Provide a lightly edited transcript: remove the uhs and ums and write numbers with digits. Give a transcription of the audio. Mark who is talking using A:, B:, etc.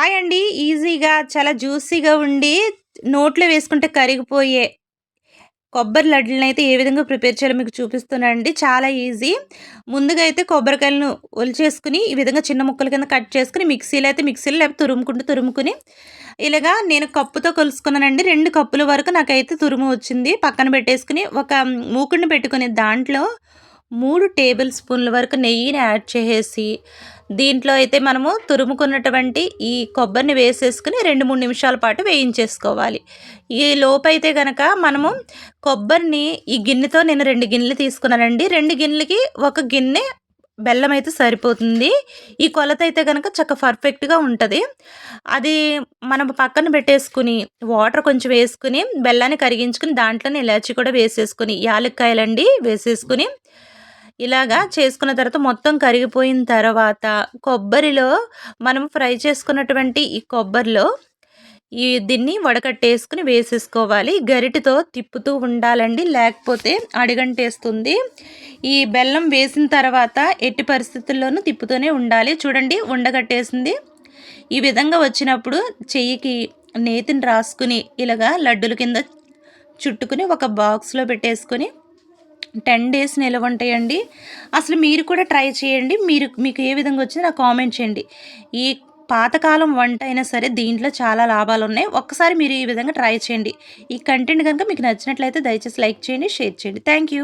A: Hi అండి. ఈజీగా చాలా జ్యూసీగా ఉండి నోట్లో వేసుకుంటే కరిగిపోయే కొబ్బరి లడ్డులనైతే ఏ విధంగా ప్రిపేర్ చేయాలో మీకు చూపిస్తున్నానండి. చాలా ఈజీ. ముందుగా అయితే కొబ్బరికాయలను ఒలిచేసుకొని, ఈ విధంగా చిన్న ముక్కల కింద కట్ చేసుకొని మిక్సీలో లేకపోతే తురుముకుని ఇలాగా నేను కప్పుతో కొలుసుకున్నానండి. 2 కప్పుల వరకు నాకైతే తురుము వచ్చింది. పక్కన పెట్టేసుకొని ఒక మూకుడిని పెట్టుకొని దాంట్లో 3 టేబుల్ స్పూన్ల వరకు నెయ్యిని యాడ్ చేసేసి, దీంట్లో అయితే మనము తురుముకున్నటువంటి ఈ కొబ్బరిని వేసేసుకొని 2, 3 నిమిషాల పాటు వేయించేసుకోవాలి. ఈ లోపైతే గనక మనము కొబ్బరిని ఈ గిన్నెతో నేను 2 గిన్నెలు తీసుకున్నానండి. 2 గిన్నెలకి 1 గిన్నె బెల్లం అయితే సరిపోతుంది. ఈ కొలత అయితే గనక పర్ఫెక్ట్‌గా ఉంటది. అది మనం పక్కన పెట్టేసుకొని, వాటర్ కొంచెం వేసుకొని, బెల్లాన్ని కరిగించుకొని, దాంట్లోనే ఇలాచీ కూడా వేసేసుకొని, యాలక్కాయలండి వేసేసుకొని, ఇలాగా చేసుకున్న తర్వాత మొత్తం కరిగిపోయిన తర్వాత కొబ్బరిలో మనం ఫ్రై చేసుకున్నటువంటి ఈ కొబ్బరిలో దీన్ని వడకట్టేసుకొని వేసేసుకోవాలి. గరిటెతో తిప్పుతూ ఉండాలండి. లేకపోతే అడుగంటేస్తుంది. ఈ బెల్లం వేసిన తర్వాత ఎట్టి పరిస్థితుల్లోనూ తిప్పుతూనే ఉండాలి. చూడండి ఉండగట్టేసింది. ఈ విధంగా వచ్చినప్పుడు చెయ్యికి నేతిని రాసుకుని ఇలాగా లడ్డూల కింద చుట్టుకుని ఒక బాక్స్‌లో పెట్టేసుకొని 10 డేస్ నిలవుంటాయండి. అసలు మీరు కూడా ట్రై చేయండి. మీకు ఏ విధంగా వచ్చిందో నాకు కామెంట్ చేయండి. ఈ పాతకాలం వంట అయినా సరే దీంట్లో చాలా లాభాలున్నాయి. ఒక్కసారి మీరు ఈ విధంగా ట్రై చేయండి. ఈ కంటెంట్ గనుక మీకు నచ్చినట్లయితే దయచేసి లైక్ చేయండి, షేర్ చేయండి. Thank you.